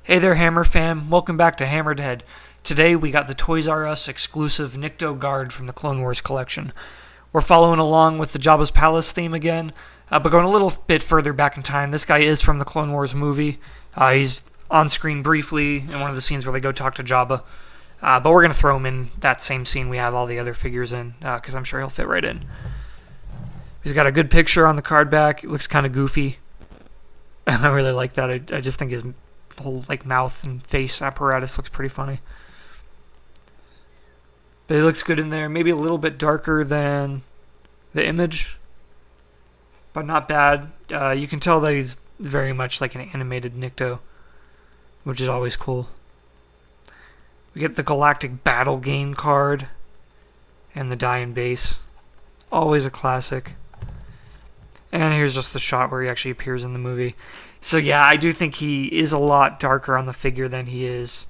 Hey there, Hammer fam. Welcome back to HammeredHead. Today we got the Toys R Us exclusive Nikto Guard from the Clone Wars collection. We're following along with the Jabba's Palace theme again, but going a little bit further back in time. This guy is from the Clone Wars movie. He's on screen briefly in one of the scenes where they go talk to Jabba. But we're going to throw him in that same scene we have all the other figures in, because I'm sure he'll fit right in. He's got a good picture on the card back. It looks kind of goofy. I really like that. I just think his whole mouth and face apparatus looks pretty funny. But it looks good in there. Maybe a little bit darker than the image, but not bad. You can tell that he's very much like an animated Nikto, which is always cool. We get the Galactic Battle Game card and the die and base. Always a classic. And here's just the shot where he actually appears in the movie. So yeah, I do think he is a lot darker on the figure than he is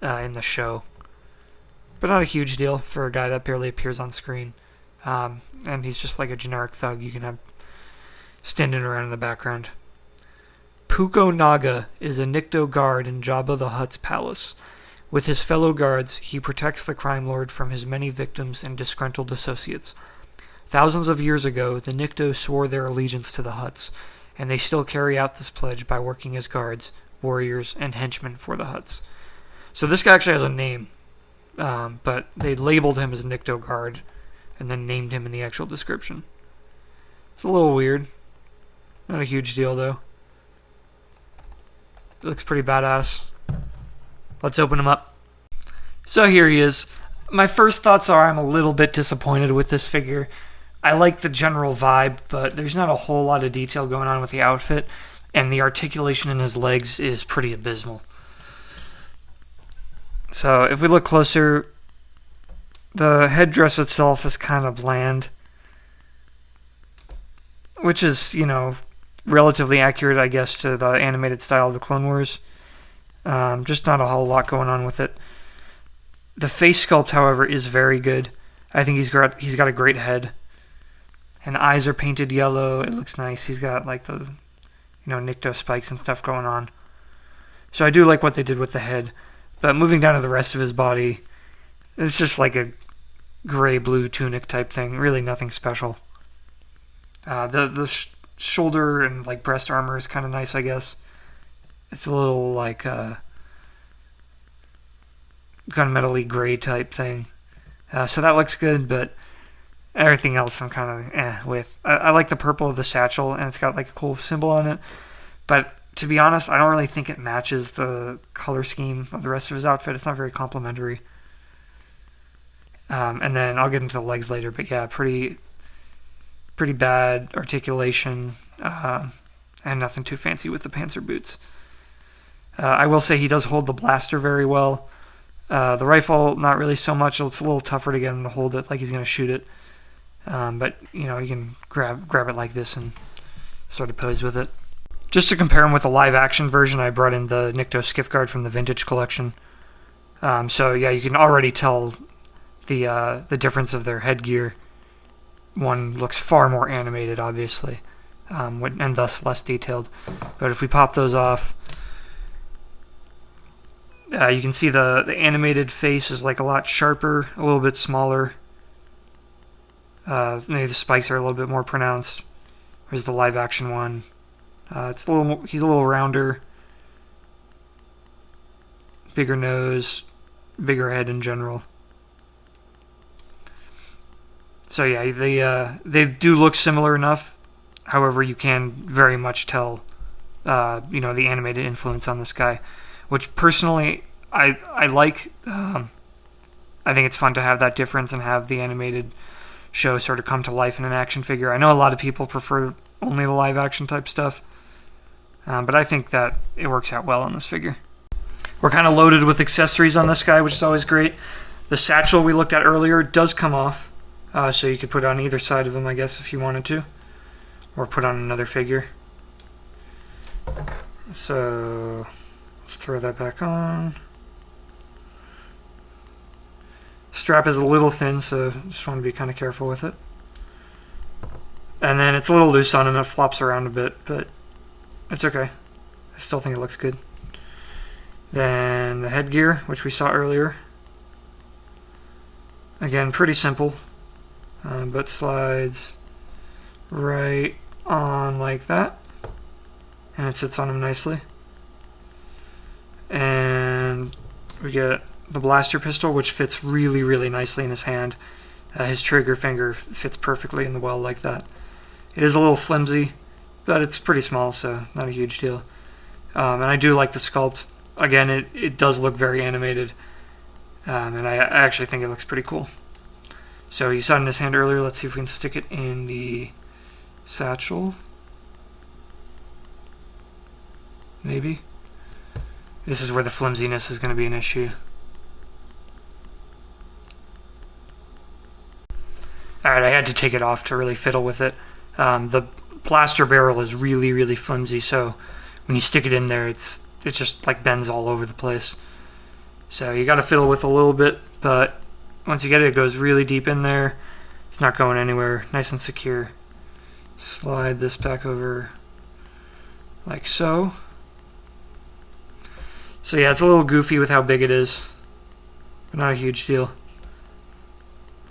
in the show. But not a huge deal for a guy that barely appears on screen. And he's just like a generic thug you can have standing around in the background. Puko Naga is a Nikto Guard in Jabba the Hutt's palace. With his fellow guards, he protects the crime lord from his many victims and disgruntled associates. Thousands of years ago, the Nikto swore their allegiance to the Hutts, and they still carry out this pledge by working as guards, warriors, and henchmen for the Hutts. So this guy actually has a name, but they labeled him as Nikto Guard, and then named him in the actual description. It's a little weird. Not a huge deal, though. It looks pretty badass. Let's open him up. So here he is. My first thoughts are I'm a little bit disappointed with this figure. I like the general vibe, but there's not a whole lot of detail going on with the outfit, and the articulation in his legs is pretty abysmal. So if we look closer, the headdress itself is kind of bland, which is, relatively accurate, I guess, to the animated style of the Clone Wars. Just not a whole lot going on with it. The face sculpt, however, is very good. I think he's got a great head. And the eyes are painted yellow. It looks nice. He's got the Nikto spikes and stuff going on. So I do like what they did with the head. But moving down to the rest of his body, it's just like a gray-blue tunic type thing. Really nothing special. The shoulder and breast armor is kind of nice, I guess. It's a little gunmetal-y gray type thing. So that looks good, but everything else I'm kind of with. I like the purple of the satchel, and it's got a cool symbol on it. But to be honest, I don't really think it matches the color scheme of the rest of his outfit. It's not very complimentary. And then I'll get into the legs later, but yeah, pretty bad articulation, and nothing too fancy with the pants or boots. I will say he does hold the blaster very well. The rifle, not really so much. It's a little tougher to get him to hold it like he's going to shoot it. But, you can grab it like this and sort of pose with it. Just to compare him with the live-action version, I brought in the Nikto Skiff Guard from the Vintage Collection. So, yeah, you can already tell the difference of their headgear. One looks far more animated, obviously, and thus less detailed. But if we pop those off, you can see the animated face is a lot sharper, a little bit smaller. Maybe the spikes are a little bit more pronounced. Here's the live action one. He's a little rounder, bigger nose, bigger head in general. So yeah, they do look similar enough. However, you can very much tell, the animated influence on this guy, which personally I like. I think it's fun to have that difference and have the animated show sort of come to life in an action figure. I know a lot of people prefer only the live action type stuff, but I think that it works out well on this figure. We're kind of loaded with accessories on this guy, which is always great. The satchel we looked at earlier does come off, so you could put it on either side of him, I guess, if you wanted to, or put on another figure. So let's throw that back on. Strap is a little thin, so just want to be kind of careful with it. And then it's a little loose on him, it flops around a bit, but it's okay. I still think it looks good. Then the headgear, which we saw earlier. Again, pretty simple, but slides right on like that, and it sits on him nicely. And we get the blaster pistol, which fits really, really nicely in his hand. His trigger finger fits perfectly in the well like that. It is a little flimsy, but it's pretty small, so not a huge deal. And I do like the sculpt. Again, it does look very animated, and I actually think it looks pretty cool. So you saw it in his hand earlier. Let's see if we can stick it in the satchel. Maybe. This is where the flimsiness is going to be an issue. Alright, I had to take it off to really fiddle with it. The blaster barrel is really, really flimsy, so when you stick it in there, it just like bends all over the place. So you got to fiddle with a little bit, but once you get it, it goes really deep in there. It's not going anywhere. Nice and secure. Slide this back over like so. So yeah, it's a little goofy with how big it is, but not a huge deal.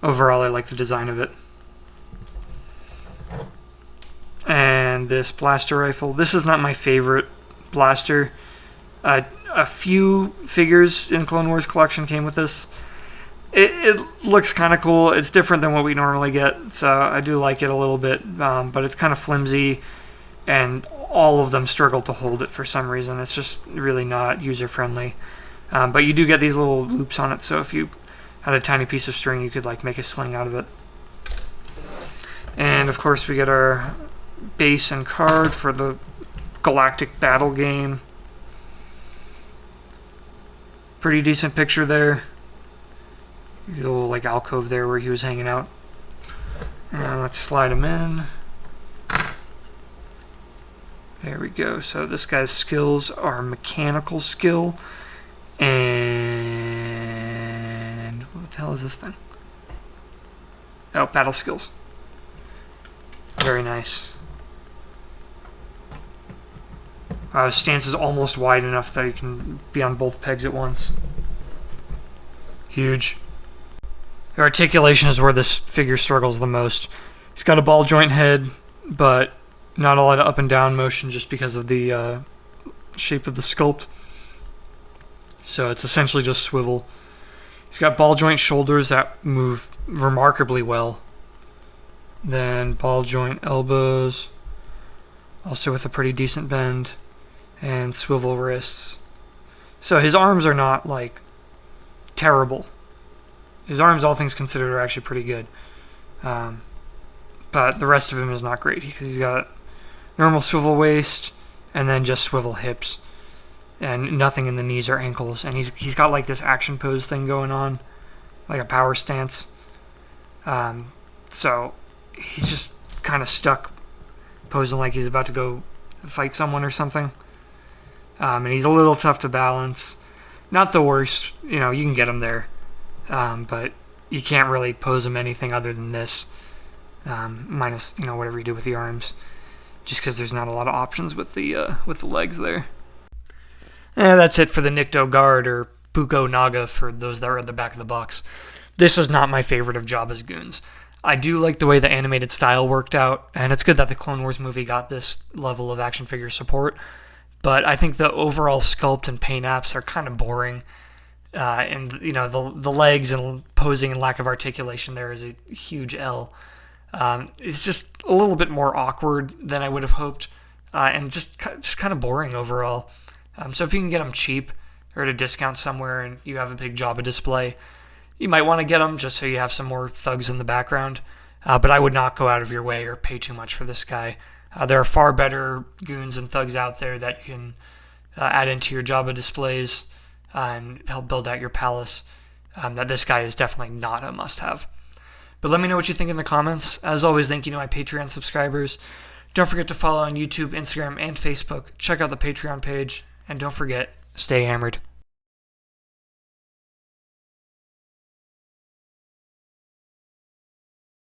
Overall, I like the design of it. And this blaster rifle. This is not my favorite blaster. A few figures in Clone Wars collection came with this. It looks kind of cool. It's different than what we normally get, so I do like it a little bit, but it's kind of flimsy, and all of them struggle to hold it for some reason. It's just really not user-friendly. But you do get these little loops on it, so if you had a tiny piece of string, you could like make a sling out of it. And of course we get our base and card for the Galactic Battle game. Pretty decent picture there. A little like alcove there where he was hanging out. And let's slide him in. There we go. So this guy's skills are mechanical skill and what the hell is this thing? Oh, battle skills. Very nice. His stance is almost wide enough that he can be on both pegs at once. Huge. The articulation is where this figure struggles the most. He's got a ball joint head, but not a lot of up and down motion just because of the shape of the sculpt. So it's essentially just swivel. He's got ball joint shoulders that move remarkably well. Then ball joint elbows, also with a pretty decent bend, and swivel wrists. So his arms are not like terrible. His arms, all things considered, are actually pretty good. But the rest of him is not great because he's got normal swivel waist and then just swivel hips and nothing in the knees or ankles. And he's got like this action pose thing going on, like a power stance. So he's just kind of stuck posing like he's about to go fight someone or something. And he's a little tough to balance. Not the worst, you know, you can get him there. But you can't really pose him anything other than this, minus, you know, whatever you do with the arms, just because there's not a lot of options with the legs there. That's it for the Nikto Guard, or Buko Naga for those that are at the back of the box. This is not my favorite of Jabba's goons. I do like the way the animated style worked out, and it's good that the Clone Wars movie got this level of action figure support, but I think the overall sculpt and paint apps are kind of boring. And you know, the legs and posing and lack of articulation there is a huge L. It's just a little bit more awkward than I would have hoped, and just kind of boring overall. So if you can get them cheap or at a discount somewhere and you have a big Jabba display, you might want to get them just so you have some more thugs in the background. But I would not go out of your way or pay too much for this guy. There are far better goons and thugs out there that you can add into your Jabba displays and help build out your palace. That this guy is definitely not a must-have. But let me know what you think in the comments. As always, thank you to my Patreon subscribers. Don't forget to follow on YouTube, Instagram, and Facebook. Check out the Patreon page. And don't forget, stay hammered.